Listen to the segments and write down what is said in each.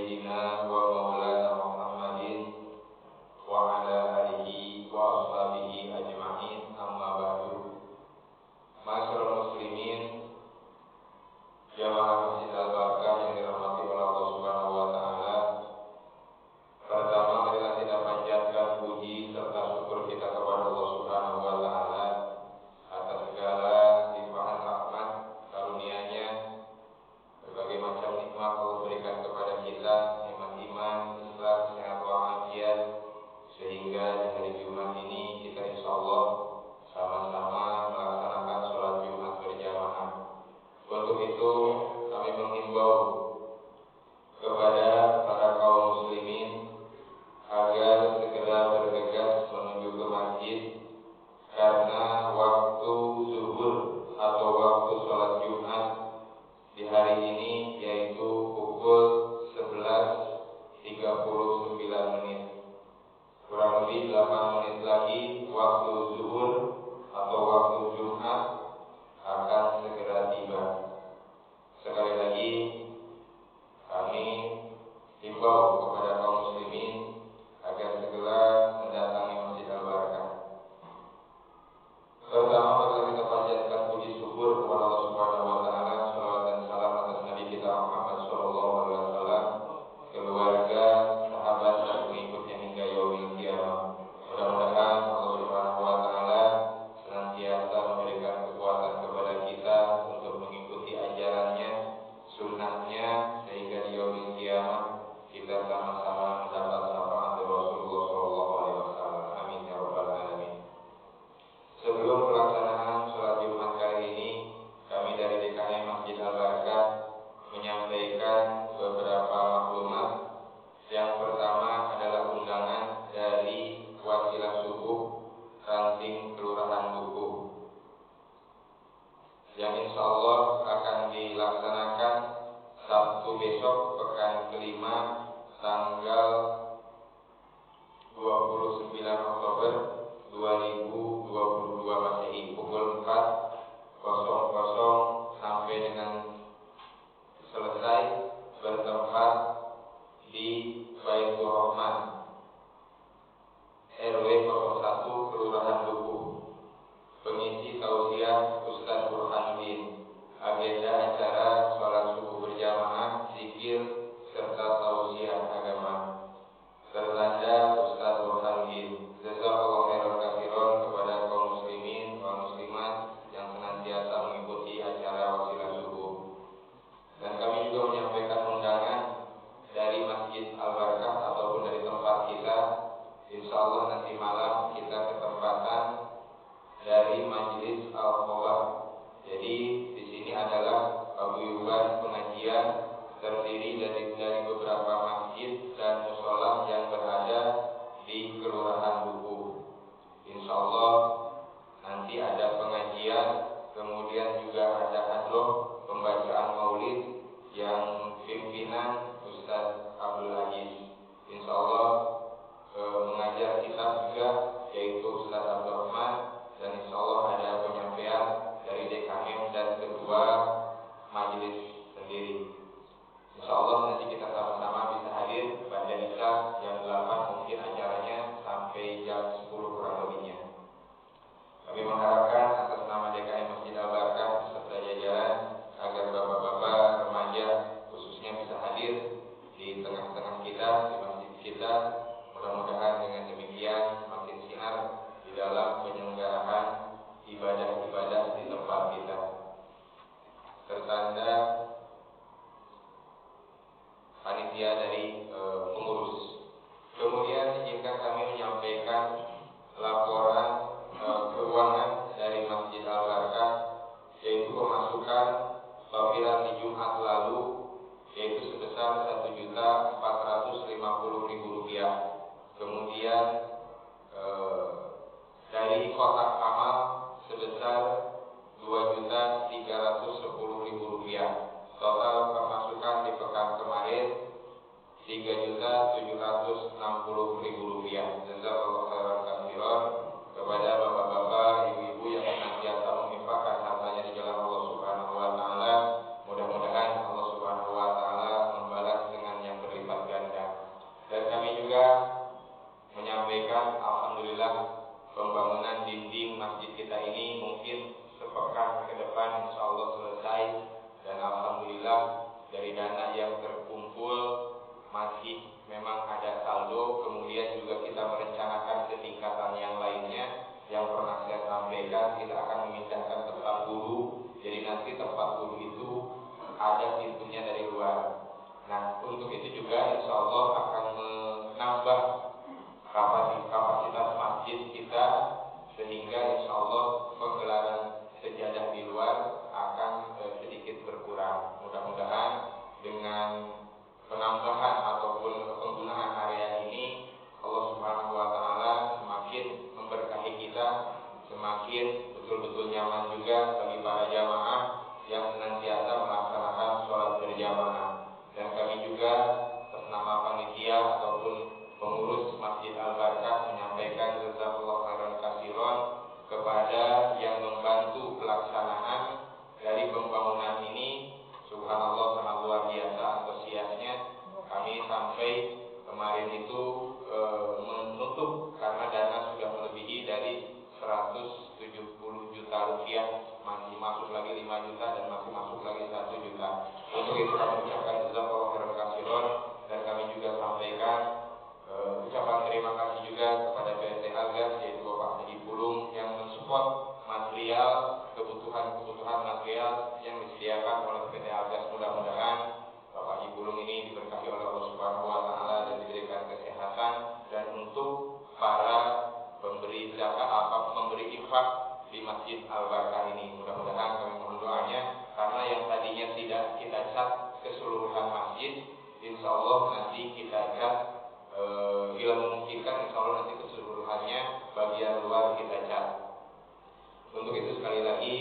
sayyidina wa maulana Muhammadin wa ala alihi wa ashabihi ajma'in, amma ba'du. Ma'asyiral muslimin, jamaah Masjid Al-Barakah yang dirahmati oleh Allah Subhanahu wa taala. Pertama, marilah kita panjatkan puji serta syukur kita kepada Allah Subhanahu wa taala atas segala limpahan rahmat karunia-Nya, berbagai macam nikmat Allah berikan kepada kita, nikmat iman, Islam, sehat walafiat, sehingga di hari Jumat ini kita insyaallah sama-sama melaksanakan sholat Jumat berjamaah. Untuk itu kami menghimbau kepada para kaum muslimin agar segera bergegas menuju ke masjid, karena waktu zuhur atau waktu sholat Jumat di hari ini yaitu pukul 11.39. Kurang lebih 8 menit lagi waktu zuhur atau waktu Jumat akan segera tiba. Sekali lagi kami himbau kepada kaum muslimin agar segera mendatangi Masjid Al-Barakah. Pertama, marilah kita panjatkan puji syukur kepada Allah Subhanahu wa taala, salawat dan salam atas Nabi kita Muhammad sallallahu alaihi wasallam, keluarga, sahabat dan pengikutnya hingga yaumil qiyamah. Mudah-mudahan Allah Subhanahu wa taala senantiasa memberikan kekuatan kepada kita untuk mengikuti ajarannya, sunnahnya, sehingga di yaumil qiyamah kita sama-sama mendapat syafaat dari Rasulullah sallallahu alaihi wasallam. Amin ya rabbal alamin. Sebelum pelaksanaan sholat Jumat kali ini, kami dari DKM Masjid Al-Barakah menyampaikan beberapa maklumat. Yang pertama adalah undangan dari Wasilah Subuh Ranting Kelurahan Dukuh, yang insya Allah akan dilaksanakan Sabtu besok, pekan kelima, tanggal 29 Oktober 2022 Masehi, pukul 4.00 sampai dengan selesai, bertempat di Baitur Rahman, RW 01 Kelurahan Dukuh. Pengisi tausiah Ustadz Burhanuddin. Agenda acara sholat subuh berjamaah, zikir, serta tausiah agama. Tertanda Ustadz Burhanuddin. Jazakallahu khairan katsiran kepada kaum muslimin wal muslimat yang senantiasa mengikuti acara Wasilah Subuh. Dan kami juga menyampaikan undangan dari Masjid Al-Barakah ataupun dari tempat kita. Insyaallah nanti malam kita ketempatan dari Majelis Al-Khobar. Jadi di sini adalah paguyuban pengajian terdiri dari beberapa masjid dan mushola yang berada di Kelurahan Dukuh. Insyaallah nanti ada pengajian, kemudian juga ada hadroh pembacaan maulid yang pimpinan Ustadz Abdul Aziz. Insyaallah mengajar kitab juga, yaitu Ustadz Abdul Rahman, dan insyaallah ada penyampaian dari DKM dan ketua majelis sendiri. Insyaallah nanti kita sama-sama bisa hadir pada Isya jam 8, mungkin acaranya sampai jam 10 kurang lebihnya. Kami mengharapkan atas nama DKM Masjid Al-Barakah beserta jajaran agar bapak-bapak remaja khususnya bisa hadir di tengah-tengah kita, di masjid kita. Mudah-mudahan dengan demikian makin sinar di dalam penyelenggaraan ibadah-ibadah di tempat kita. Tertanda panitia dari pengurus. Kemudian izinkan kami menyampaikan laporan keuangan dari Masjid Al-Barakah, yaitu pemasukan tafirat di Jumat lalu yaitu sebesar Rp1.450.000. Kemudian dari kotak amal sebesar Rp2.310.000. Total pemasukan di pekan kemarin Rp3.760.000. Jazakallahu khairan katsiran kepada bapak-bapak, ibu-ibu yang senantiasa menginfakkan hartanya di jalan Allah Subhanahu wa taala. Mudah-mudahan Allah Subhanahu wa taala membalas dengan yang berlipat memang ada saldo, kemudian juga kita merencanakan ketingkatan yang lainnya. Yang pernah saya sampaikan, kita akan memindahkan tempat guru. Jadi nanti tempat guru itu ada pintunya dari luar. Nah, untuk itu juga insya Allah akan menambah kapasitas masjid kita, sehingga insya Allah penggelaran sejadah di luar akan sedikit berkurang. Mudah-mudahan dengan penambahan ataupun penggunaan area ini, Allah Subhanahu wa Ta'ala semakin memberkahi kita, semakin betul-betul nyaman juga bagi para jamaah yang senantiasa melaksanakan sholat berjamaah. Dan kami juga atas nama panitia ataupun pengurus Masjid Al-Barkah menyampaikan jazakallahu khairan katsiran kepada yang membantu pelaksanaan dari pembangunan ini. Subhanallah, sangat luar biasa antusiasnya. Kami sampai kemarin itu menutup karena dana sudah melebihi dari 170 juta rupiah, masih masuk lagi 5 juta dan masih masuk lagi 1 juta. Untuk itu kami ucapkan jazakallahu khairan katsiran, dan kami juga sampaikan ucapan terima kasih juga kepada PT Algas, yaitu Bapak Haji Pulung yang mensupport material, kebutuhan material yang disediakan oleh PT Algas. Mudah-mudahan Bapak Haji Pulung ini diberkahi oleh Allah Subhanahu wa Ta'ala dan diberikan kesehatan. Dan untuk para pemberi zakat, memberi infak di Masjid Al-Barkah ini, mudah-mudahan kami mohon doanya, karena yang tadinya tidak kita cat keseluruhan masjid, insya Allah nanti kita cat bila memungkinkan, insya Allah nanti keseluruhannya bagian luar kita cat. Untuk itu sekali lagi,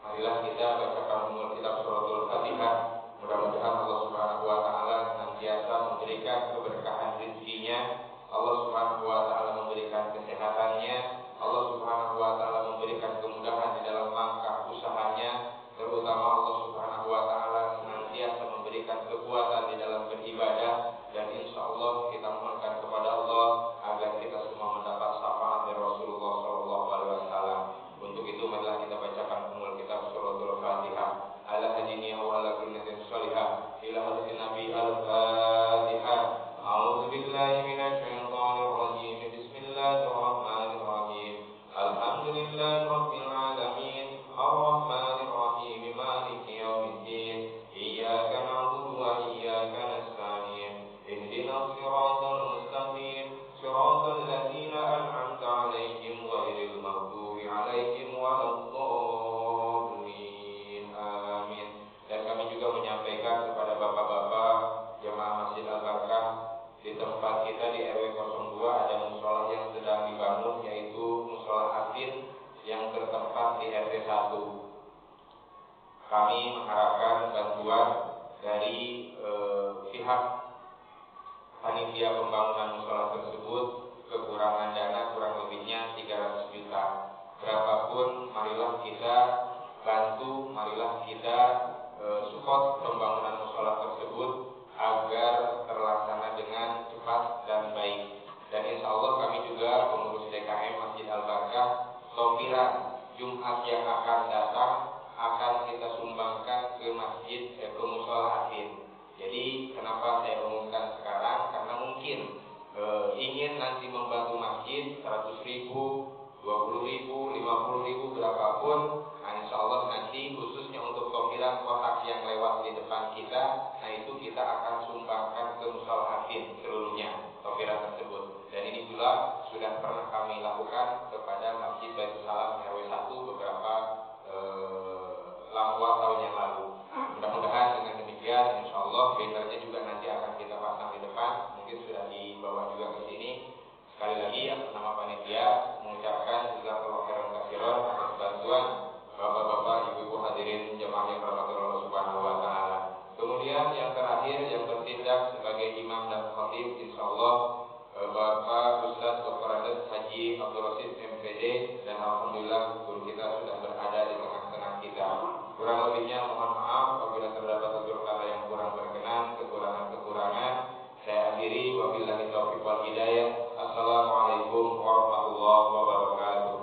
marilah kita bacakan umul kitab suratul Fatihah. Mudah-mudahan Allah Subhanahu wa Ta'ala senantiasa memberikan keberkahan rezekinya, Allah Subhanahu wa Ta'ala memberikan kesehatannya, Allah Subhanahu wa Ta'ala memberikan kemudahan di dalam langkah usahanya, terutama Allah Subhanahu wa Ta'ala senantiasa memberikan kekuatan di dalam beribadah. Dan insya Allah kita mohonkan kepada Allah agar kita semua mendapat syafaat dari Rasulullah Sallallahu Alaihi Wasallam. Untuk itu marilah kita bacakan umul kitab suratul Fatihah. Ala hadini wa ala kulli sholihah ila hadratin Nabi al-Fatihah. A'udzu billahi minasy syaithanir rajim. Bismillahirrahmanirrahim. Alhamdulillahi rabbil alamin, arrahmanir rahim, maliki yaumiddin. Iyyaka na'budu wa iyyaka nasta'in. Ihdinas siratal mustaqim, siratal ladzina an'amta 'alaihim ghairil maghdubi 'alaihim waladdallin. Amin. Dan kami juga menyampaikan kepada bapak-bapak jemaah Masjid Al-Barkah, di tempat kita di RW 02 ada musola yang sedang dibangun, yaitu musola Atin yang bertempat di RT 1. Kami mengharapkan bantuan dari pihak panitia pembangunan musola tersebut. Kekurangan dana kurang lebihnya 300 juta. Berapapun marilah kita bantu, marilah kita support pembangunan musola tersebut agar terlaksana dengan cepat dan baik. Dan insya Allah kami juga pengurus DKM Masjid Al-Barkah, topiran Jumat yang akan datang akan kita sumbangkan ke masjid, ke musola Atin. Jadi kenapa saya umumkan sekarang? Karena mungkin ingin nanti membantu masjid 100 ribu, 20 ribu, 50 ribu, berapapun. Nah, insya Allah nanti khususnya untuk topiran kotak yang lewat di depan kita, nah itu kita akan sumbangkan ke musola Atin seluruhnya, topiran tersebut. Dan ini pula sudah pernah kami lakukan kepada Masjid Baitul Salam RW 1 beberapa tahun yang lalu. Mudah-mudahan dengan demikian, insya Allah bannernya juga nanti akan kita pasang di depan, mungkin sudah dibawa juga ke sini. Sekali lagi atas nama panitia mengucapkan jazakallahu khairan katsiran atas bantuan bapak-bapak, ibu-ibu hadirin jemaah yang dirahmati Allah Subhanahu wa Ta'ala. Kemudian yang terakhir yang bertindak sebagai imam dan khatib, insyaallah Bapak Ustadz Dr. Andes Haji Abdul Rasid MPD, dan alhamdulillah guru kita sudah berada di tengah-tengah kita. Kurang lebihnya mohon maaf apabila terdapat tutur kata yang kurang berkenan, kekurangan-kekurangan. Saya akhiri, wabillahi taufiq wal hidayah. Assalamualaikum warahmatullahi wabarakatuh.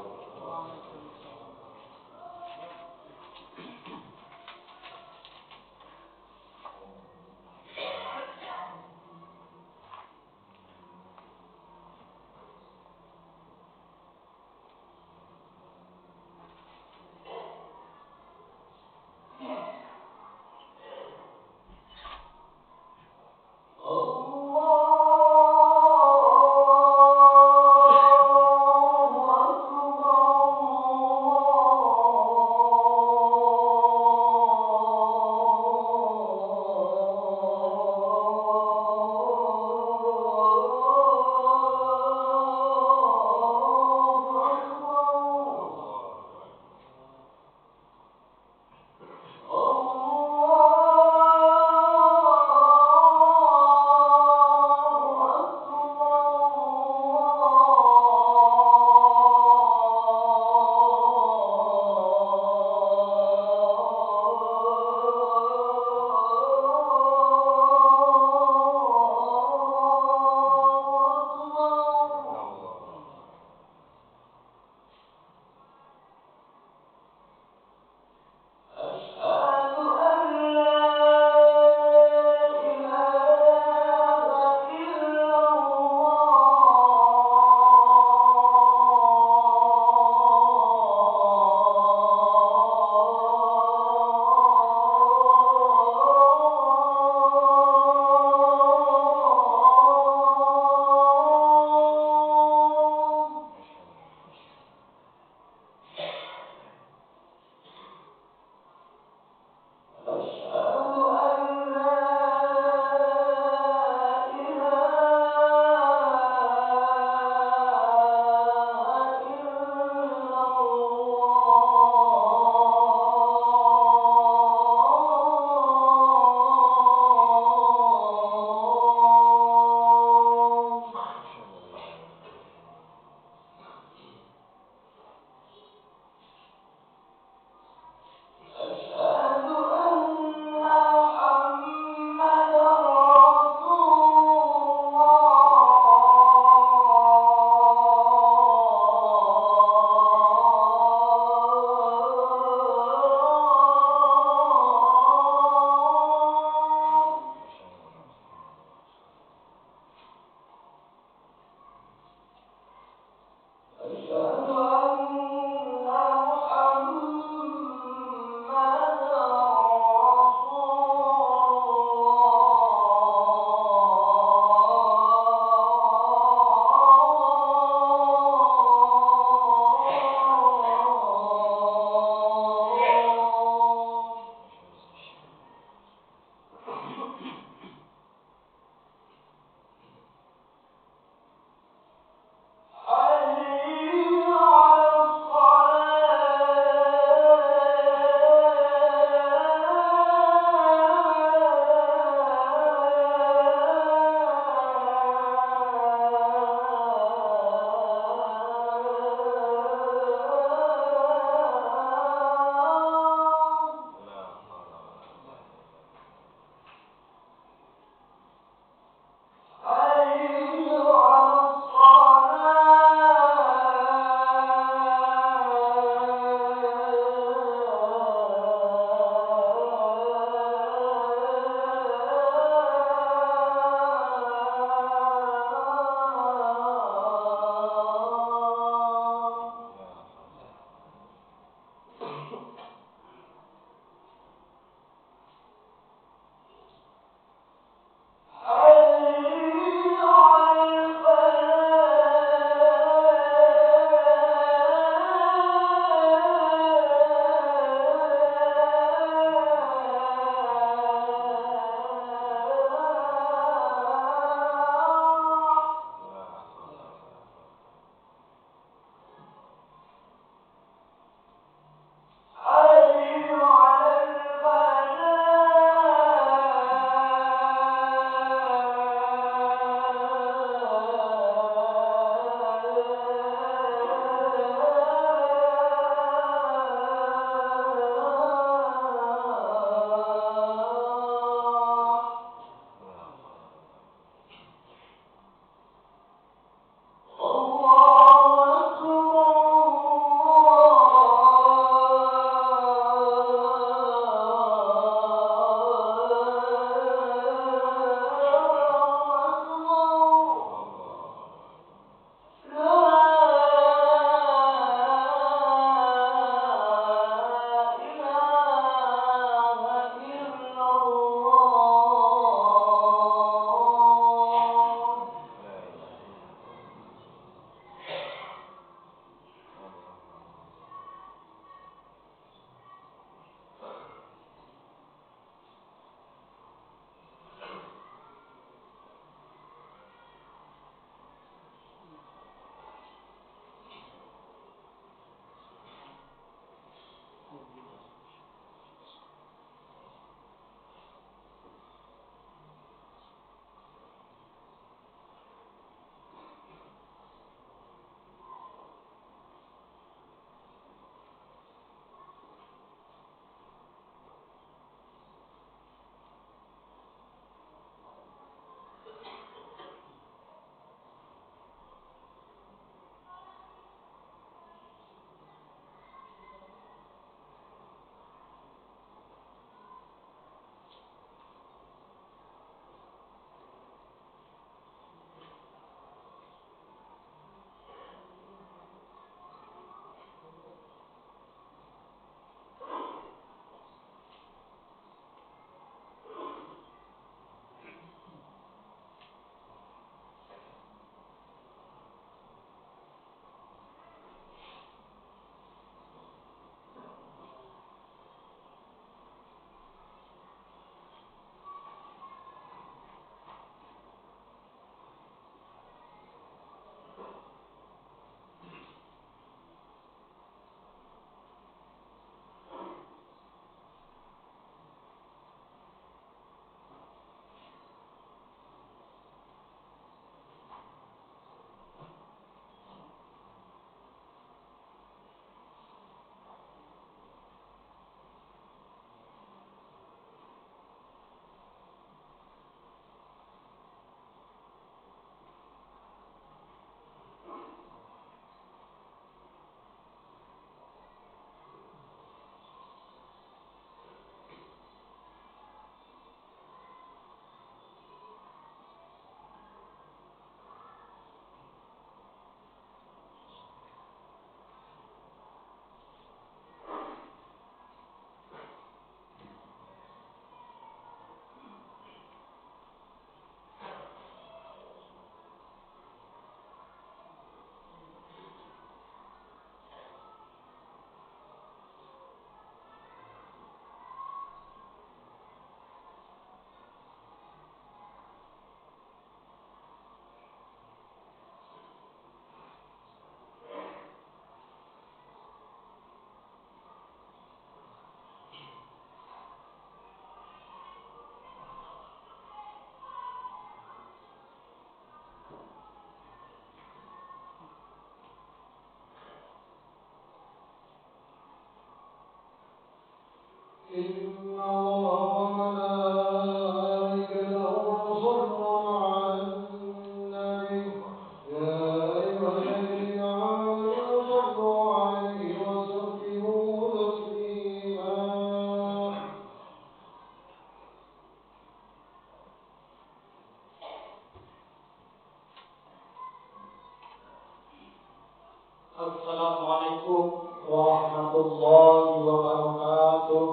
Assalamualaikum warahmatullahi wabarakatuh.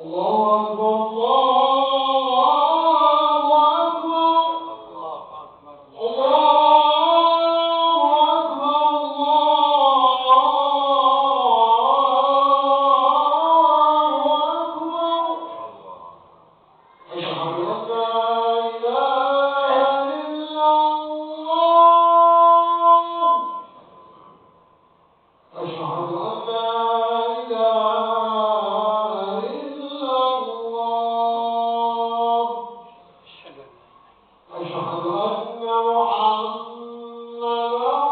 Allahu Akbar, Allahu Akbar, Allahu Akbar, Allahu Akbar. Asyhadu an la ilaha illallah. Asyhadu an la ilaha illallah. Asyhadu anna Muhammadan Rasulullah.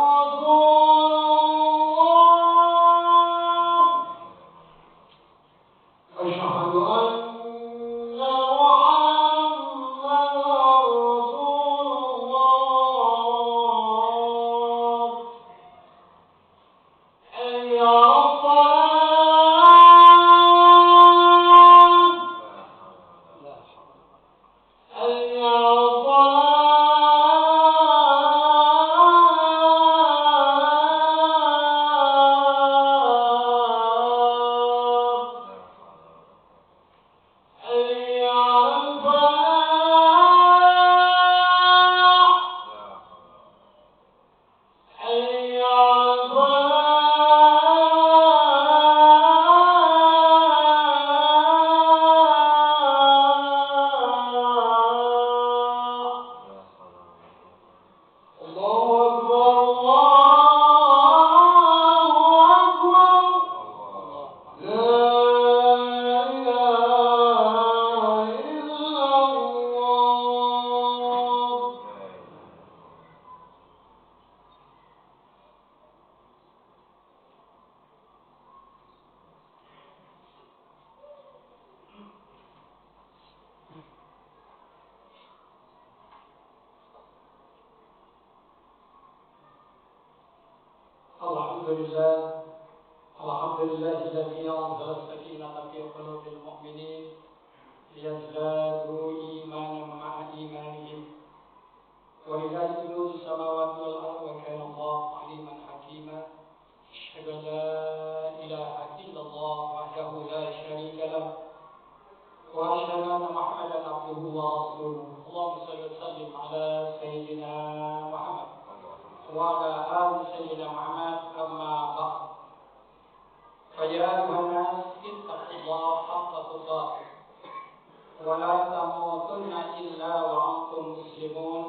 Asyhadu anna Muhammadan Rasulullah. Hayya 'alas salat. Hayya 'alas salat. Hayya 'alal falah. Hayya 'alal falah. Allahu Akbar, Allahu Akbar. La ilaha illallah. Alhamdulillah. Alhamdulillahilladzi anzala as-sakinata fi qulubil mu'minin liyazdadu imanan ma'a imanihim. Walillahi junudu samawati wal ardi wa kana Allahu 'aliman hakima. Asyhadu an la ilaha illallah wahdahu la syarika lah wa asyhadu anna Muhammadan abduhu wa rasuluh. Allahumma shalli wa sallim ala sayyidina Muhammad wa ala ali sayyidina Muhammad, amma ba'd. فيا أيها الناس اتقوا الله حق تقاته ولا تموتن إلا وأنتم مسلمون.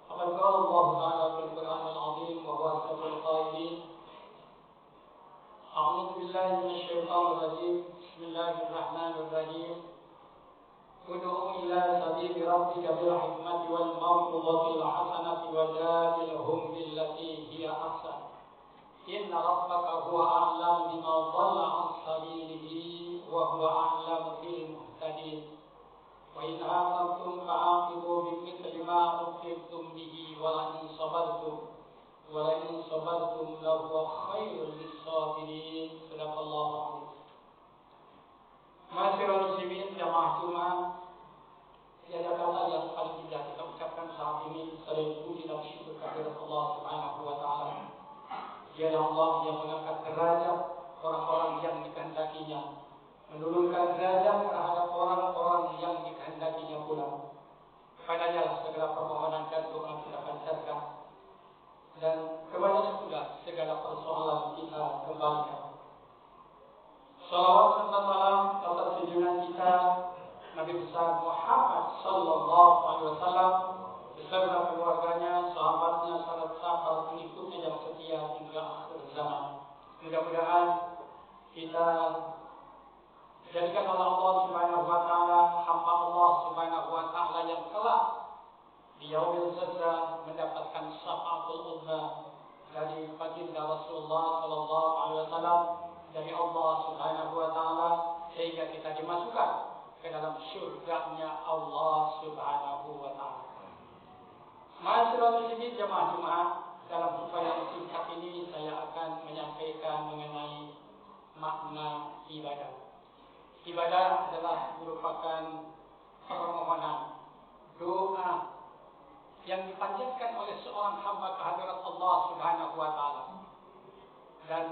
فقد قال الله تعالى في القرآن العظيم وهو أصدق القائلين: أعوذ بالله من الشيطان الرجيم. بسم الله الرحمن الرحيم. ادع إلى سبيل ربك بالحكمة والموعظة الحسنة وجادلهم بالتي هي أحسن إن ربك هو أعلم بمن ضل عن سبيله وهو أعلم بالمهتدين. وإن عاقبتم فعاقبوا بمثل ما عوقبتم به ولئن صبرتم لهو خير للصابرين. صدق الله العظيم. Ma'asyiral muslimin, jamaah Jumat, tiada kata yang paling indah kita ucapkan saat ini selain puji dan syukur kehadirat Allah Subhanahu wa taala. Dialah Allah yang mengangkat derajat orang-orang yang dikehendakinya, menurunkan derajat terhadap orang-orang yang dikehendakinya pula. Padanya lah segala permohonan dan doa kita panjatkan, dan kepadanya pula segala persoalan kita kembalikan. Salawat serta salam atas junjungan kita Nabi besar Muhammad sallallahu alaihi wasallam beserta keluarganya, sahabatnya, serta para pengikutnya yang setia hingga akhir zaman. Mudah-mudahan kita dijadikan oleh Allah Subhanahu wa taala hamba Allah Subhanahu wa taala yang kelak di yaumil zazza mendapatkan syafaatul uzma dari baginda Rasulullah sallallahu alaihi wasallam dari Allah Subhanahu wa taala, sehingga kita dimasukkan ke dalam syurga-Nya Allah Subhanahu wa taala. Ma'asyiral muslimin jamaah Jumat, dalam khutbah yang singkat ini saya akan menyampaikan mengenai makna ibadah. Ibadah adalah merupakan permohonan, doa yang dipanjatkan oleh seorang hamba kehadirat Allah Subhanahu wa taala. Dan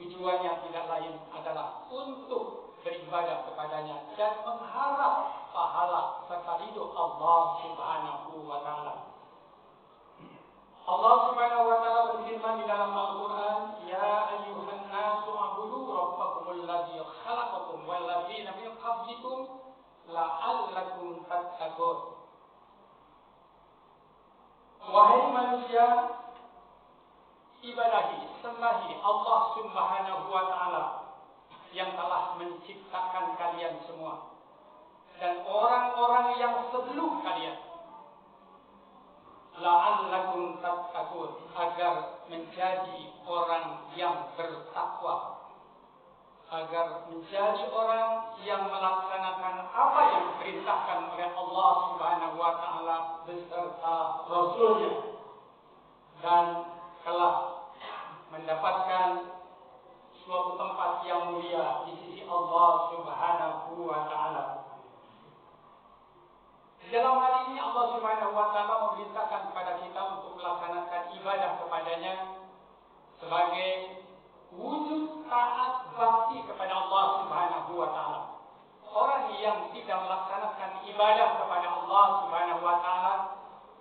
tujuannya tidak lain adalah untuk beribadah kepadanya dan mengharap pahala serta ridho Allah Subhanahu wa taala. Allah Subhanahu wa taala berfirman di dalam Al-Qur'an, "Ya ayyuhan nasu ubudu rabbakumul ladzi khalaqakum wal ladzina min qablikum la'allakum tattaqun." Wahai manusia, ibadahi, sembahi Allah Subhanahu wa taala yang telah menciptakan kalian semua dan orang-orang yang sebelum kalian, la'allakum tattaqun, agar menjadi orang yang bertakwa, agar menjadi orang yang melaksanakan apa yang diperintahkan oleh Allah Subhanahu wa taala beserta Rasulnya, dan telah mendapatkan suatu tempat yang mulia di sisi Allah Subhanahu wa taala. Dalam hal ini Allah Subhanahu wa taala memerintahkan kepada kita untuk melaksanakan ibadah kepadanya sebagai wujud taat bakti kepada Allah Subhanahu wa taala. Orang yang tidak melaksanakan ibadah kepada Allah Subhanahu wa taala,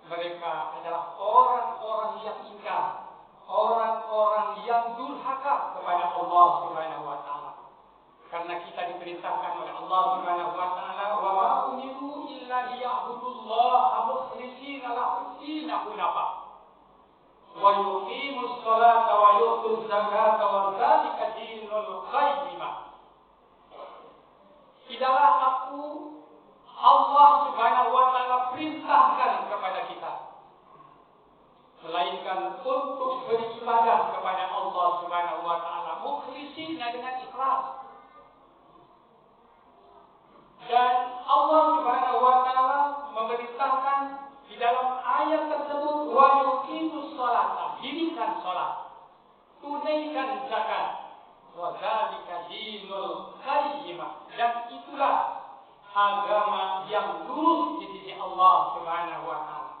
mereka adalah orang-orang yang ingkar, orang-orang yang durhaka kepada Allah Subhanahu wa taala. Karena kita diperintahkan oleh Allah Subhanahu wa taala, "Wa ma umiru illa liya'budullaha mukhlishina lahu-d-din hunafa wa yuqimus sholata wa yu'tuz zakata wa dzalika dinul qayyimah." Tidaklah Allah Subhanahu wa taala perintahkan kepada kita melainkan untuk beribadah kepada Allah Subhanahu wa taala mukhlishina, dengan ikhlas. Dan Allah Subhanahu wa taala memerintahkan di dalam ayat tersebut, wa yuqimus sholata, dirikan salat, tunaikan zakat, wa dzalika dinul qayyimah, dan itulah agama yang lurus di sisi Allah Subhanahu wa taala.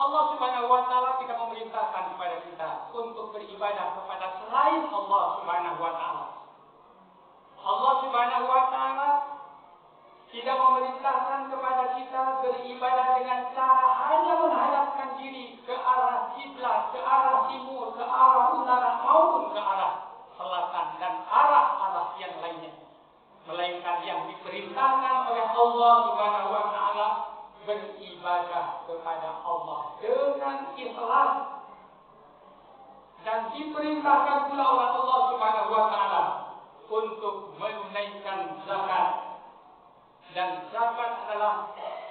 Allah Subhanahu wa taala tidak memerintahkan kepada kita untuk beribadah kepada selain Allah Subhanahu wa taala. Allah Subhanahu wa taala tidak memerintahkan kepada kita beribadah dengan cara hanya menghadapkan diri ke arah kiblat, ke arah timur, ke arah utara maupun ke arah selatan dan arah-arah yang lainnya. Melainkan yang diperintahkan oleh Allah Subhanahu wa taala beribadah kepada Allah dengan ikhlas. Dan diperintahkan pula oleh Allah Subhanahu wa taala untuk menunaikan zakat. Dan zakat adalah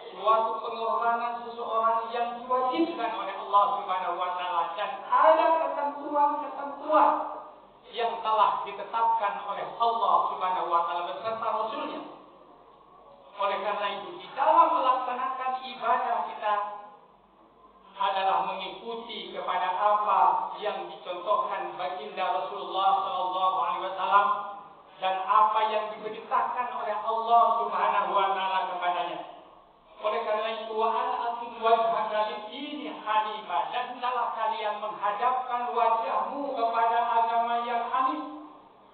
suatu pengorbanan seseorang yang diwajibkan oleh Allah Subhanahu wa taala, dan ada ketentuan-ketentuan yang telah ditetapkan oleh Allah Subhanahu wa taala beserta Rasulnya. Oleh karena itu, di dalam melaksanakan ibadah kita adalah mengikuti kepada apa yang dicontohkan baginda Rasulullah sallallahu alaihi wasallam dan apa yang diperintahkan oleh Allah Subhanahu wa taala kepadanya. Oleh karena itu, wa an aqim wajhaka lid-dini hanifan, dan hendaklah kalian menghadapkan wajahmu kepada agama yang hanif,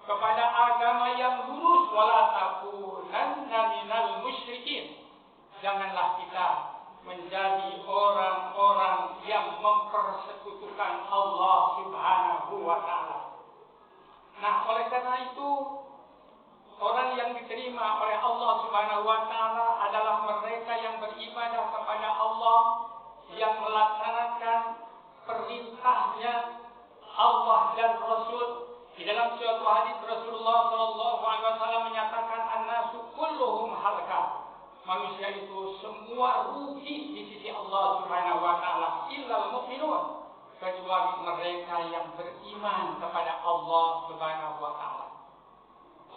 kepada agama yang lurus, wala takunanna minal musyrikin. Janganlah kita menjadi orang-orang yang mempersekutukan Allah Subhanahu wa taala. Nah, oleh karena itu, orang yang diterima oleh Allah Subhanahu wa taala adalah mereka yang beribadah kepada Allah, yang melaksanakan perintahnya Allah dan Rasul. Di dalam suatu hadis Rasulullah sallallahu alaihi wasallam menyatakan, "An-nasu kulluhum halaka." Manusia itu semua rugi di sisi Allah Subhanahu wa taala, illal mu'minun, kecuali mereka yang beriman kepada Allah Subhanahu wa taala.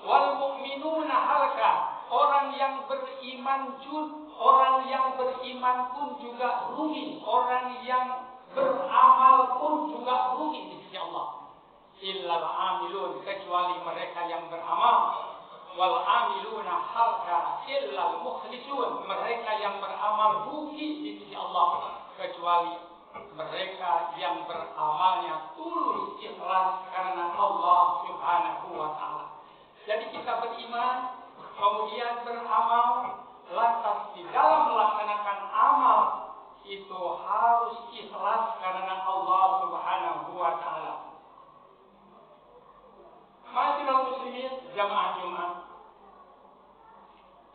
Wal mu'minuna halaka, orang yang beriman pun juga rugi, orang yang beramal pun juga rugi di sisi Allah. Illal amilun, kecuali mereka yang beramal. Wal amiluna halka illal mukhlisun, mereka yang beramal rugi di sisi Allah kecuali mereka yang beramalnya tulus ikhlas karena Allah Subhanahu wa taala. Jadi kita beriman, kemudian beramal, lantas di dalam melaksanakan amal itu harus ikhlas karena Allah Subhanahu wa taala. Ma'asyiral muslimin jamaah Jumat,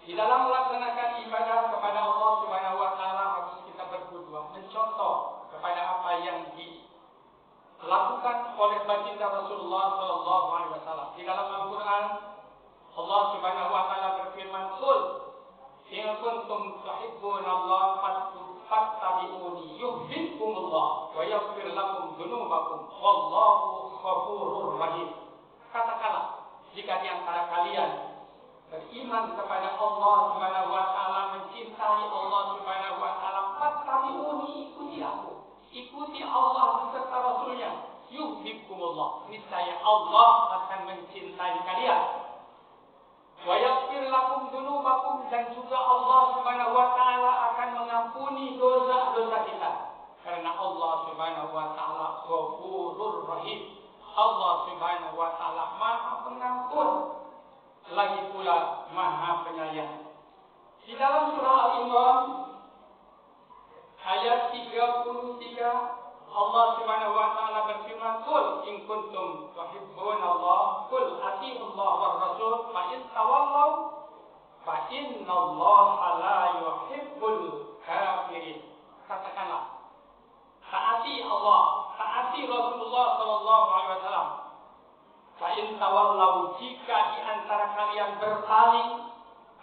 di dalam melaksanakan ibadah kepada Allah Subhanahu wa taala harus kita berqudwah, mencontoh kepada apa yang dilakukan oleh baginda Rasulullah sallallahu alaihi wasallam. Di dalam Al-Qur'an Allah Subhanahu wa taala berfirman, "Qul in kuntum tuhibbunallaha fattabi'uni yuhibbukumullah wa yaghfir lakum dzunubakum wallahu ghafurur rahim." Katakanlah, jika di antara kalian beriman kepada Allah Subhanahu wa taala, mencintai Allah Subhanahu wa taala, fattabi'uni, ikuti aku, ikuti Allah beserta Rasulnya, yuhibbukumullah, niscaya Allah akan mencintai kalian. Wa yaghfir lakum dzunubakum, dan juga Allah Subhanahu wa taala akan mengampuni dosa-dosa kita, karena Allah Subhanahu wa taala Ghafurur Rahim. Allah Subhanahu wa taala Maha Pengampun, lagi pula Maha Penyayang. Di dalam surah Al-Imran ayat 33 Allah Subhanahu wa taala berfirman, "Qul in kuntum tuhibbunallah qul atiiullah war rasul fa in tawallaw fa innallaha la yuhibbul kafirin." Katakanlah, taati Allah, taati Rasulullah sallallahu alaihi wasallam. Fa in tawallaw, jika di antara kalian berpaling,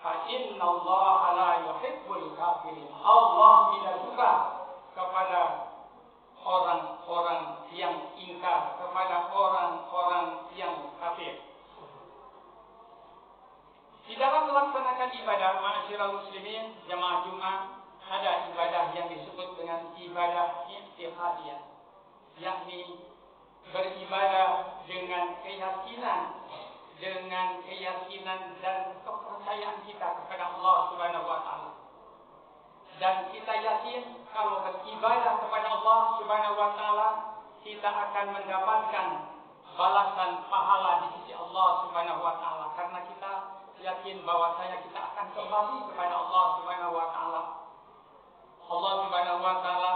fa innallaha la yuhibbul kafirin. Allah tidak suka kepada orang-orang yang ingkar, kepada orang-orang yang kafir. Di dalam melaksanakan ibadah, ma'asyiral muslimin jamaah Jumat, ada ibadah yang disebut dengan ibadah i'tiqadiyah, yakni beribadah dengan keyakinan dan kepercayaan kita kepada Allah Subhanahu wa taala. Dan kita yakin kalau beribadah kepada Allah Subhanahu wa taala, kita akan mendapatkan balasan pahala di sisi Allah Subhanahu wa taala, karena kita yakin bahwasanya kita akan kembali kepada Allah Subhanahu wa taala. Allah Subhanahu wa taala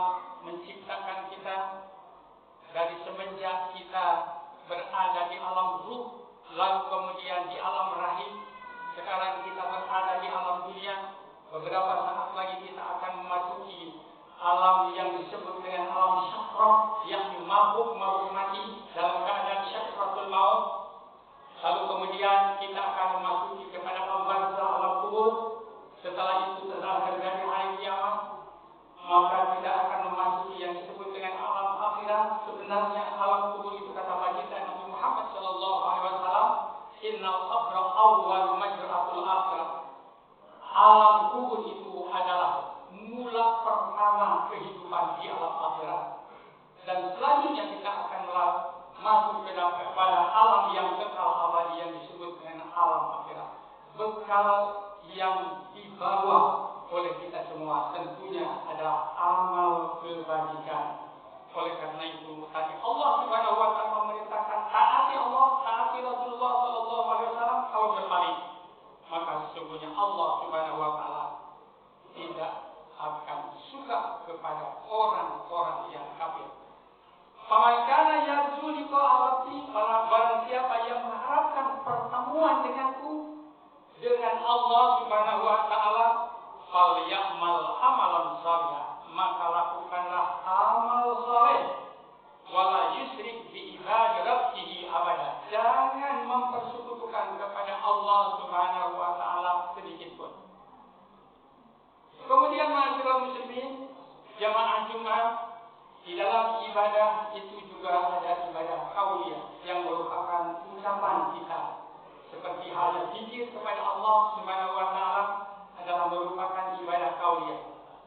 menciptakan kita dari semenjak kita berada di alam ruh, lalu kemudian di alam rahim, sekarang kita berada di alam dunia. Beberapa saat lagi kita akan memasuki alam yang disebut dengan alam syakrat, yakni mabuk mati dalam keadaan syakratul maut. Lalu kemudian kita akan memasuki kepada alam barzakh, alam kubur. Setelah itu setelah terjadi hari kiamat, maka kita akan memasuki yang disebut dengan alam akhirat. Sebenarnya alam kubur itu, kata baginda Nabi Muhammad sallallahu alaihi wasallam, "Innal qabra awwal majra'atul akhirah." Alam kubur itu adalah mula pertama kehidupan di alam akhirat. Dan selanjutnya kita akan masuk kepada alam yang kekal abadi yang disebut dengan alam akhirat. Bekal yang dibawa oleh kita semua tentunya adalah amal kebajikan. Oleh karena itu tadi Allah Subhanahu wa taala memerintahkan taati Allah, taati Rasulullah sallallahu alaihi wasallam. Kalau berpaling, maka sesungguhnya Allah Subhanahu wa taala tidak akan suka kepada orang-orang yang kafir. Faman kana yarju liqa'a rabbih, barang siapa yang mengharapkan pertemuan denganku, dengan Allah Subhanahu wa taala, falyamal amalan shalih, maka lakukanlah amal saleh, wala yusyrik bi ibadati rabbih abada, jangan mempersekutukan kepada Allah Subhanahu wa taala sedikit pun. Kemudian ma'asyiral muslimin jamaah Jumat, di dalam ibadah itu juga ada ibadah qauliyah yang merupakan ucapan kita, seperti halnya zikir kepada Allah Subhanahu wa taala adalah merupakan ibadah qauliyah.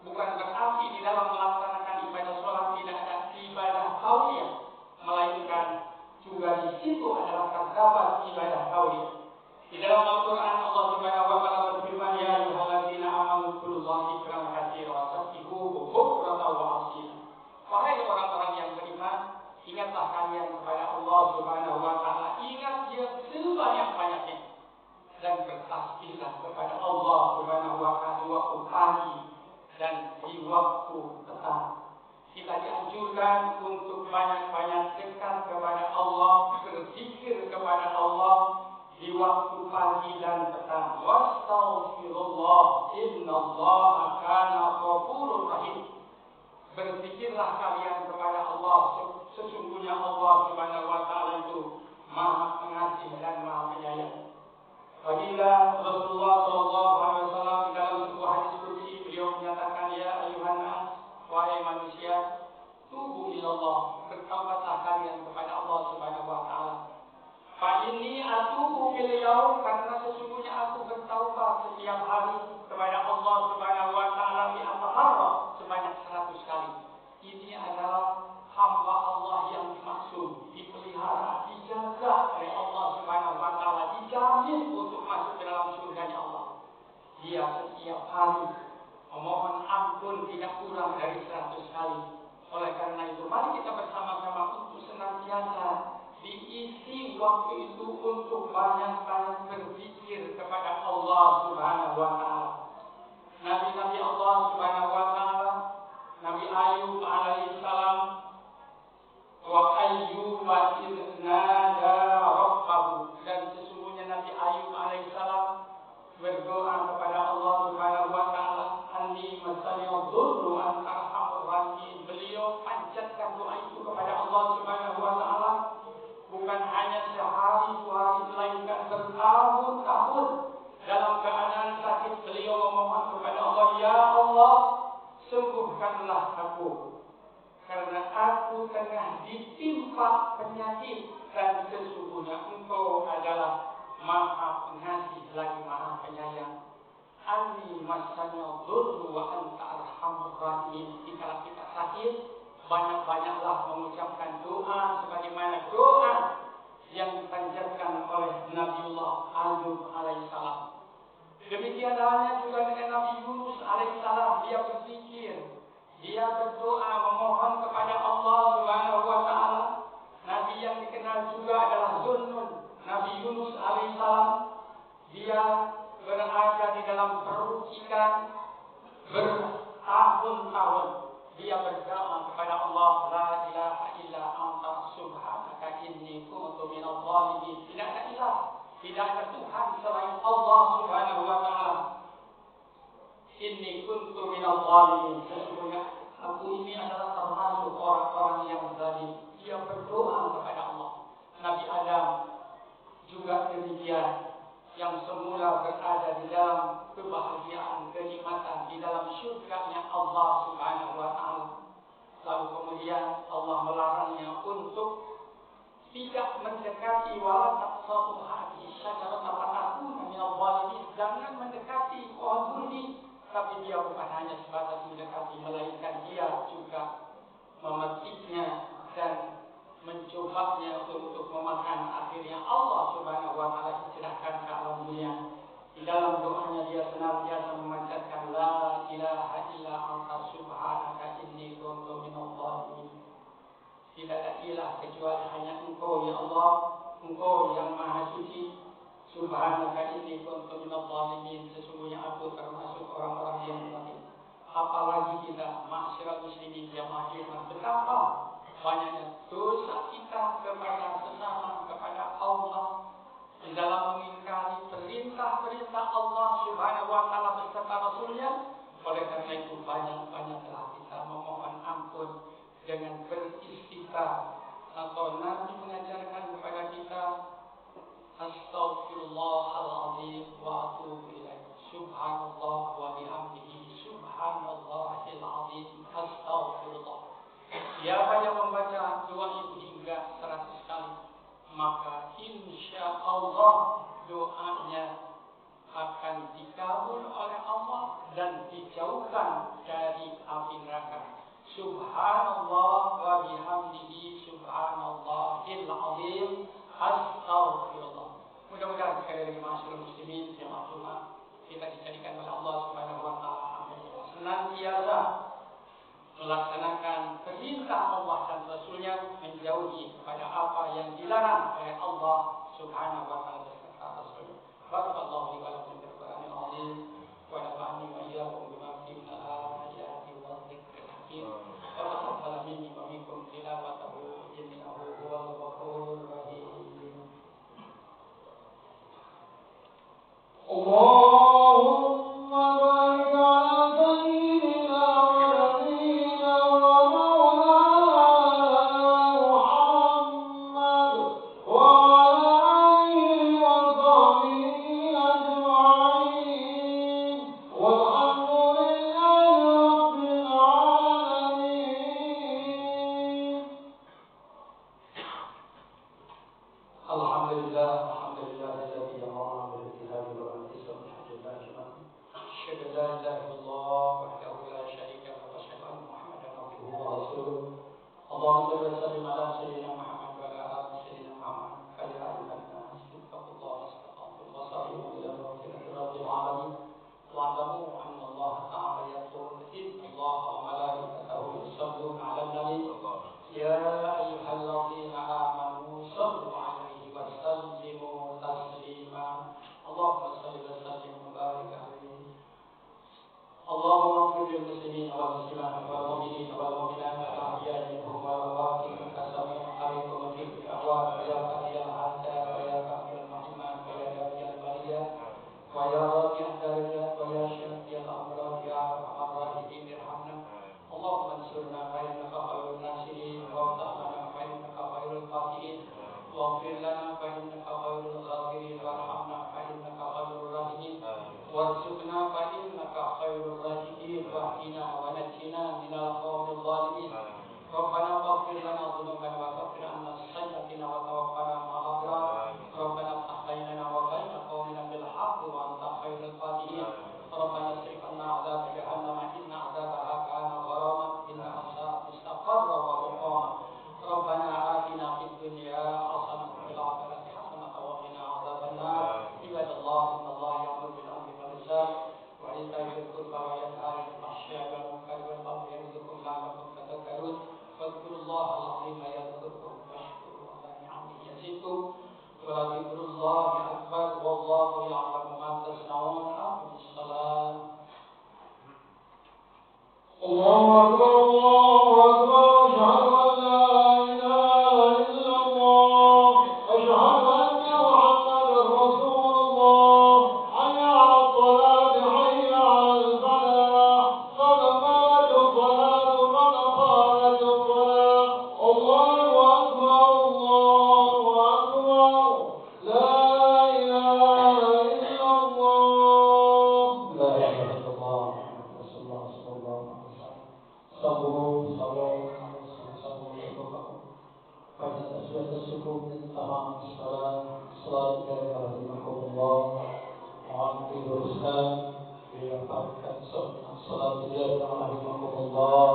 Bukan berarti di dalam melaksanakan ibadah sholat tidak ada ibadah qauliyah, melainkan juga di situ adalah terdapat ibadah qauliyah. Di dalam Al-Qur'an Allah Subhanahu wa taala berfirman, "Ya ayyuhalladzina amanu dzkurullaha dzikran katsiran wasabbihuhu Ingatlah kalian kepada Allah Subhanahu wa taala, ingat Dia sebanyak-banyaknya, dan bertasbihlah kepada Allah Subhanahu wa taala di waktu pagi dan di waktu petang. Kita dianjurkan untuk banyak-banyak dekat kepada Allah, berzikir kepada Allah di waktu pagi dan petang. Wastaghfirullah, innallaha kana ghafurur rahim. Berzikirlah kalian kepada Allah, sesungguhnya Allah Subhanahu wa taala itu Maha Pengasih dan Maha Penyayang. Apabila Rasulullah sallallahu alaihi wasallam di dalam sebuah hadis qudsi beliau menyatakan, ya ayuhan nas, wahai manusia, tubu ilallah, bertaubatlah kalian kepada Allah Subhanahu wa taala. Fa inni atubu fil yaum, karena sesungguhnya aku bertaubat setiap hari kepada Allah Subhanahu wa taala mi'ata marrah, sebanyak 100 kali. Ini adalah hamba Allah yang dimaksud, dipelihara, dijaga oleh Allah Subhanahu wa taala, dijamin untuk masuk ke dalam surganya Allah. Dia setiap hari memohon ampun tidak kurang dari 100 kali. Oleh karena itu, mari kita bersama-sama untuk senantiasa diisi waktu itu untuk banyak-banyak berzikir kepada Allah Subhanahu wa taala. Nabi-nabi Allah Subhanahu wa taala, Nabi Ayub alaihi salam, wa ayyuba idh nada rabbahu, dan sesungguhnya Nabi Ayub alaihi salam berdoa kepada Allah Subhanahu wa taala, anni masani dhurru anta arhamur rahimin. Beliau panjatkan doa itu kepada Allah Subhanahu wa taala bukan hanya sehari dua hari, melainkan bertahun-tahun. Dalam keadaan sakit beliau memohon kepada Allah, ya Allah, sembuhkanlah aku, karena aku tengah ditimpa penyakit, dan sesungguhnya Engkau adalah Maha Pengasih lagi Maha Penyayang. Anni massani dhurru wa anta arhamur rahimin. Jika kita sakit, banyak-banyaklah mengucapkan doa sebagaimana doa yang dipanjatkan oleh Nabiullah Ayub alaihissalam. Demikian halnya juga dengan Nabi Yunus alaihissalam. Dia berzikir, dia berdoa, memohon kepada Allah Subhanahu wa taala. Nabi yang dikenal juga adalah Zunnun. Nabi Yunus alaihissalam, dia berada di dalam perut ikan bertahun-tahun. Dia berdoa kepada Allah, la ilaha illa anta subhanaka inni kuntu minadh dhalimin. Tidak ada ilah, tidak ada Tuhan selain Allah Subhanahu wa taala. Inni kuntu minadh dhalimin, sesungguhnya aku ini adalah termasuk orang-orang yang zalim. Dia berdoa kepada Allah. Nabi Adam juga demikian, yang semula berada di dalam kebahagiaan, kenikmatan di dalam syurganya Allah Subhanahu wa taala. Lalu kemudian Allah melarangnya untuk tidak mendekati wala taqrabu hadhihi syajarata fatakuna minadh dhalimin. Jangan mendekati pohon ini. Tapi dia bukan hanya sebatas mendekati, melainkan dia juga memetiknya dan mencobanya untuk memakan. Akhirnya Allah Subhanahu wa taala hijrahkan ke alam dunia. Di dalam doanya dia senantiasa memanjatkan la ilaha illa anta subhanaka inni kuntu minadh dhalimin. Tidak ada ilah kecuali hanya Engkau ya Allah, Engkau yang Maha Suci. Subhanaka inni kuntu minadh dhalimin, sesungguhnya aku termasuk orang-orang yang zalim. Apalagi kita ma'syiral muslimin jamaah Jumat, betapa banyaknya dosa kita kepada sesama, kepada Allah, di dalam mengingkari perintah-perintah Allah Subhanahu wa taala beserta Rasulnya. Oleh karena itu banyak-banyaklah kita memohon ampun dengan beristighfar, atau Nabi mengajarkan kepada kita, astaghfirullahaladzim wa atubu ilaih, subhanallah wa bihamdihi, subhanallahil azim, astaghfirullah. Siapa yang membaca doa itu hingga 100 kali, maka insya Allah doanya akan dikabul oleh Allah dan dijauhkan dari api neraka. Subhanallah wa bihamdihi, subhanallahil azim, astaghfirullah. Mudah-mudahan sekali lagi masyaallah muslimin jamaah Jumat, kita dijadikan oleh Allah Subhanahu wa taala senantiasa melaksanakan perintah Allah dan Rasulnya, menjauhi kepada apa yang dilarang oleh Allah Subhanahu wa taala beserta Rasulnya. Barakallahu li wa lakum bil Qur'anil azim wa nafa'ani wa iyyakum bima fihi min al-ayati wa dhikril hakim. Wa taqabbal minni wa minkum tilawatahu innahu huwal ghafurur rahim. Allahumma barik ala sayyidina wa nabiyyina wa maulana Muhammad wa ala alihi wa sahbihi ajma'in walhamdulillahi rabbil alamin. Alhamdulillahilladzi amarna bil kitabi wa anzalna alhamdulillahi asyhadu an la ilaha illallah wahdahu la syarika lahu wa asyhadu anna Muhammadan abduhu wa rasuluh. Allahumma shalli wa sallim ala sayyidina Muhammad wa ala ali sayyidina Muhammad. Ya ayyuhan nas ittaqullaha wastaghfiru wa sabiqu ila maghfirati rabbil alamin. Wa'lamu anna Allah ta'ala yaqul innallaha wa malaikatahu yusalluna 'alan nabi. Ya ayyuhalladzina amanu sallu 'alaihi wa sallimu taslima. Allahumma shalli wa sallim wa barik 'alaihi. Allahumma ighfir lil muslimin wal muslimat wal mu'minin wal mu'minat al-ahya'i minhum wal amwat innaka sami'un qarib mujibud da'wat ya qadiyal hajat wa ya kamilal mahimat wa ya dafiyal baliyat wa ya rafi'ad darajat wa ya syafiyal amrad ya arhamar rahimin irhamna. Allahumma ansurna fa innaka khairun nasirin waftah lana fa innaka khairul fatihin waghfir lana fa innaka khairul ghafirin warhamna fa innaka khairur rahimin warzuqna fa innaka khairur raziqin wahdina wa najjina minal qawmil zalimin. Rabbana faghfir lana dhunubana wa kaffir 'anna sayyi'atina wa tawaffana ma'al abrar. Rabbana iftah bainana wa baina qaumina bil haqqi wa anta khairul fatihin. Rabbana asrif 'anna 'adzaba jahannam inna 'adzabaha kana gharaman innaha sa'at mustaqarra wa muqama. Rabbana atina fid dunya hasanatan wa fil akhirati hasanatan wa qina 'adzaban nar. Ibadallah innallaha ya'muru bil 'adli wal ihsan wa ita'i dzil qurba wa yanha 'anil fahsya'i wal munkari wal baghi ya'izukum la'allakum tadhakkarun. Fadhkurullahal 'azima yadhkurkum washkuruhu 'ala ni'amihi yazidkum wa la dzikrullahi akbar wallahu ya'lamu ma tasna'un. Aqimus shalah. Allahu akbar Allahu akbar asyhadu an la ilaha illallah asyhadu anna Muhammadar Rasulullah hayya 'alas salati hayya 'alal falah qad qamatus salatu qad qamatus salah. Allahu akbar Allahu akbar la ilaha illallah la ilaha illallah Rasulullah sallallahu alaihi wasallam. Sabu pada tasbih tersebut tamam salat dari rahimahullah. Mohon diluruskan dilapangkan salat dari rahimahullah.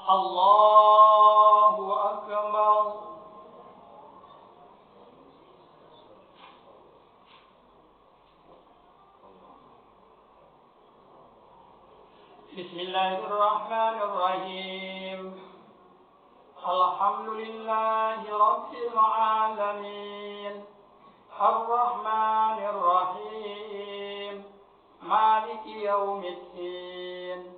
Allahu akbar. Bismillahirrahmanirrahim. Alhamdulillahi rabbil alamin. Ar-Rahmanir Rahim. Maliki yaumiddin.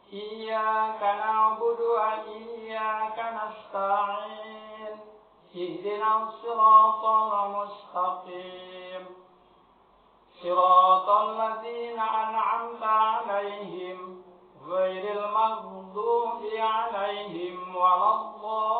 Iyyaka na'budu wa iyyaka nasta'in. Ihdinas siratal mustaqim. Siratal ladzina an'amta 'alaihim ghairil maghdubi 'alaihim waladdallin.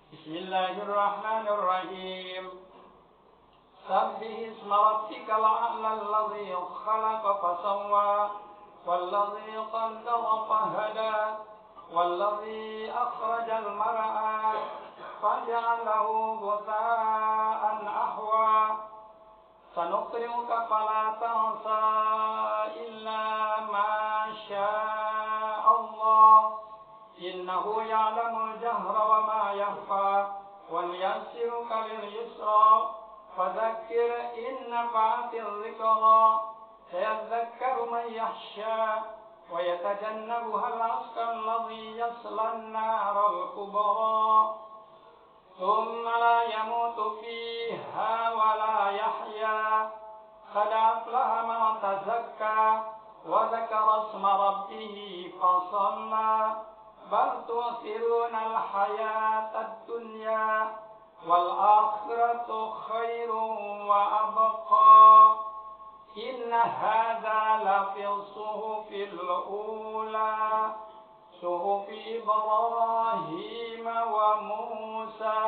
Bismillahirrahmanirrahim. Sabbih isma rabbikal a'la alladzi khalaqa fasawwa والذي قدر فهدى والذي أخرج المرعى فجعله غثاء أحوى سنقرئك فلا تنسى إلا ما شاء الله إنه يعلم الجهر وما يخفى ونيسرك لليسرى فذكر إن نفعت الذكرى سيذكر من يخشى ويتجنبها الأشقى الذي يصلى النار الكبرى ثم لا يموت فيها ولا يحيا قد أفلح من تزكى وذكر اسم ربه فصلى بل تؤثرون الحياة الدنيا والآخرة خير وأبقى إن هذا لفي الصحف الأولى صحف إبراهيم وموسى.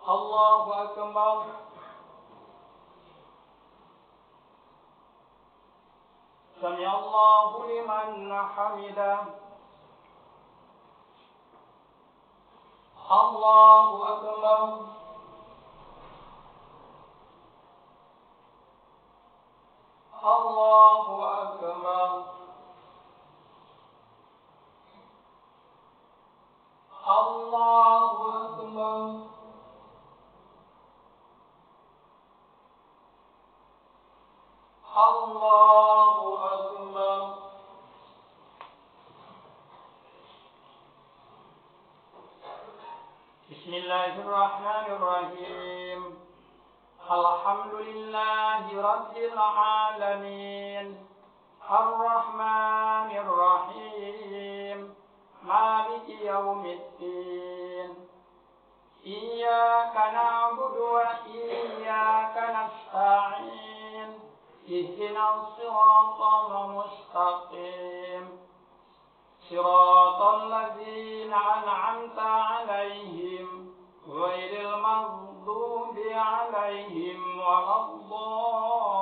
الله أكبر. سمع الله لمن حمده. الله أكبر. الله أكبر. الله أكبر. الله أكبر. بسم الله الرحمن الرحيم. الحمد لله رب العالمين الرحمن الرحيم مالك يوم الدين إياك نعبد وإياك نستعين اهدنا الصراط المستقيم صراط الذين أنعمت عليهم غير المغضوب عليهم ولا الضالين.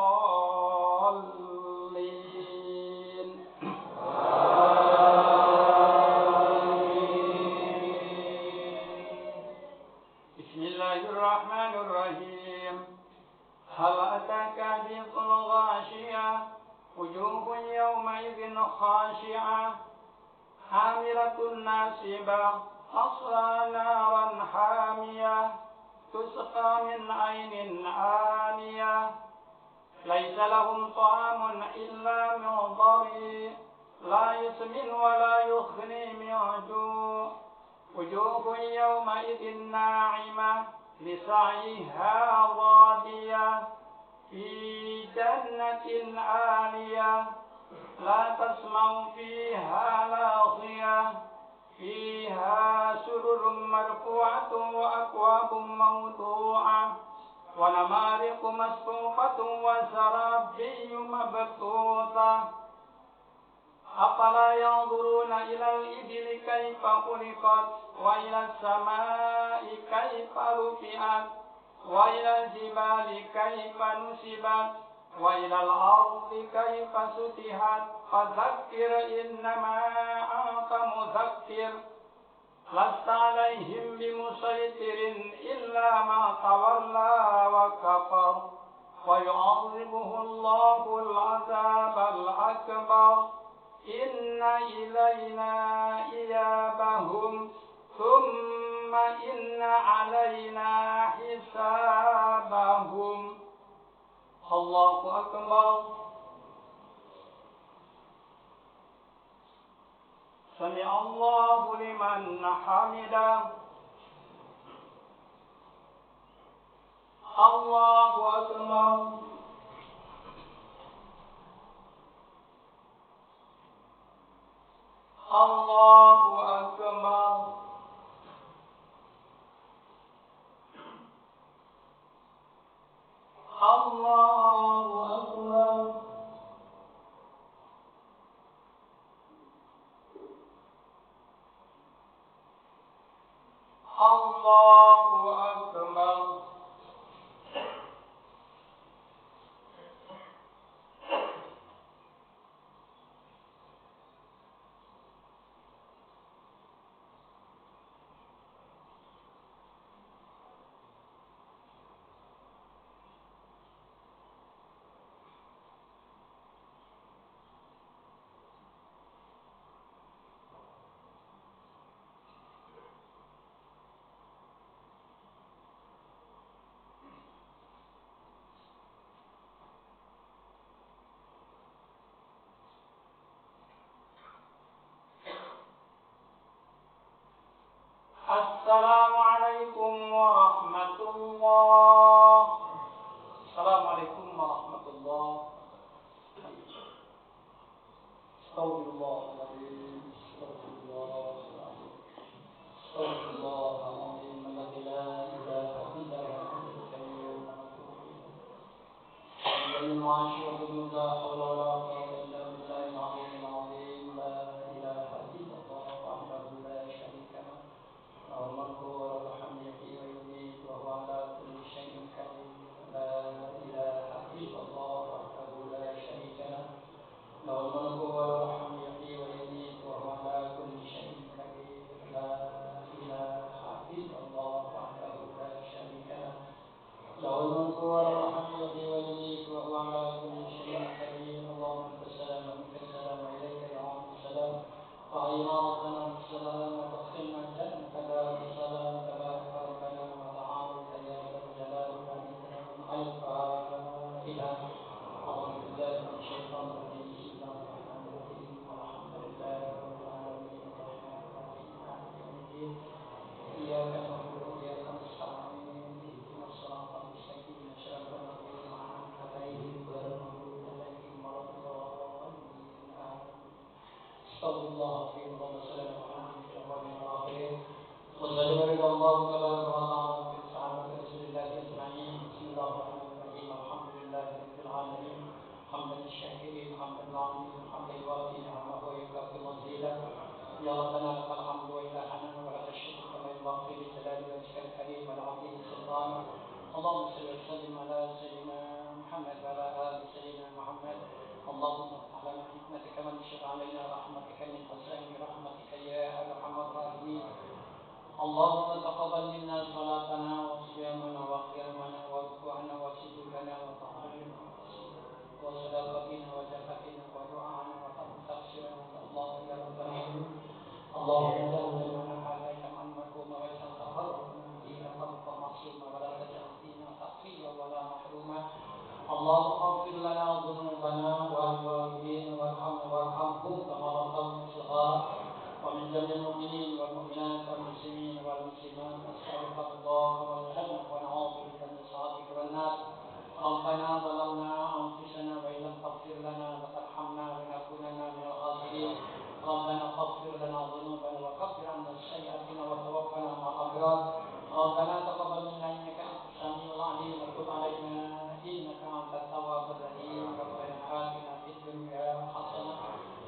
بسم الله الرحمن الرحيم. هل أتاك حديث الغاشية وجوه يومئذ خاشعة عاملة ناصبة تصلى نارا حامية تسقى من عين آنية ليس لهم طعام إلا من ضريع لا يسمن ولا يغني من جوع وجوه يومئذ ناعمة لسعيها راضية في جنة عالية لا تسمع فيها لاغية فيها سرر مرفوعة وأكواب موضوعة ونمارق مصفوفة وزرابي مبثوثة أفلا ينظرون إلى الإبل كيف خلقت وإلى السماء كيف رفعت وإلى الجبال كيف نصبت وإلى الأرض كيف سطحت فذكر إنما أنت مذكر لست عليهم بمسيطر إلا ما تولى وكفر ويعذبه الله العذاب الأكبر إن إلينا إيابهم ثم إن علينا حسابهم. الله أكبر. سمع الله لمن حمده. الله أكبر. الله أكبر. الله أكبر. الله أكبر. Assalamualaikum warahmatullahi. Assalamualaikum warahmatullahi. Astagfirullahaladzim. Astagfirullahaladzim. Astagfirullahaladzim. Alladzi la ilaha illa huwal hayyul qayyum wa natubu ilaih. من المعاش والخلود لا حول ولا قوة إلا بالله العلي العظيم. لا إله إلا الله وحده لا شريك له له الملك وله الحمد يحيي ويميت وهو على كل شيء قدير. لا إله إلا الله وحده لا شريك له له الملك وله الحمد يحيي ويميت وهو على كل شيء قدير. لا إله إلا الله وحده لا شريك له له الملك وله الحمد يحيي ويميت وهو على كل شيء قدير. اللهم أنت السلام ومنك السلام وإليك يعود السلام. وحينا ربنا بالسلام وادخلنا الجنة دار السلام. تبارك ربنا وتعاليت يا ذا الجلال والإكرام. ألف لا إله. أعوذ بالله من الشيطان الرجيم. بسم الله الرحمن الرحيم. الحمد لله رب العالمين الرحمن الرحيم مالك يوم الدين. إياك نعبد وإياك نستعين. اهدنا الصراط المستقيم صراط الذين أنعمت عليهم غير المغضوب عليهم ولا الضالين آمين. استغفر الله العظيم. اللهم صل على محمد في الأولين والآخرين وصل ورضى الله تبارك وتعالى عن صحابة رسول الله أجمعين. بسم الله الرحمن الرحيم. الحمد لله رب العالمين حمدا الشاكرين حمدا العاملين حمدا يوافي نعمه ويكافئ مزيدا. يا ربنا لك الحمد وإلهنا ولك الشكر كما ينبغي لجلال وجهك الكريم والعظيم سلطانك. اللهم صل وسلم على سيدنا محمد وعلى آل سيدنا محمد. اللهم افتح لنا حكمتك وانشر علينا رحمتك من خزائن رحمتك يا أرحم الراحمين. اللهم تقبل منا صلاتنا وصيامنا وقيامنا وركوعنا وسجودنا وتحرينا وصدقتنا وزكاتنا ودعاءنا وتقصيرنا يا الله يا رب العالمين. اللهم اجعل جمعنا هذا جمعا مرحوما واجعل تفرقنا فيه تفرقا معصوما ولا تجعل فينا تقصيرا ولا محروما. اللهم اغفر لنا ذنوبنا وللوالدين وارحمهم كما ربونا صغارا ومن جميع المؤمنين والمؤمنات والمسلمين والمسلمات. نسألك رضاك والجنة ونعوذ بك من سخطك والنار. ربنا ظلمنا أنفسنا وإن لم تغفر لنا وترحمنا لنكونن من الخاسرين. ربنا فاغفر لنا ذنوبنا وكفر عنا سيئاتنا وتوفنا مع الأبرار. ربنا تقبل منا إنك أنت السميع العليم وتب علينا إنك أنت التواب الرحيم. ربنا آتنا في الدنيا حسنة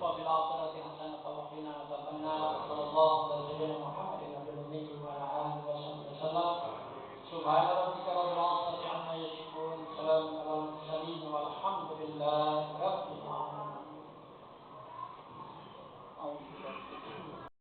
وفي الآخرة حسنة وقنا عذاب النار. صلى الله على سيدنا محمد النبي الأمي وعلى آله وصحبه وسلم. سبحان ربك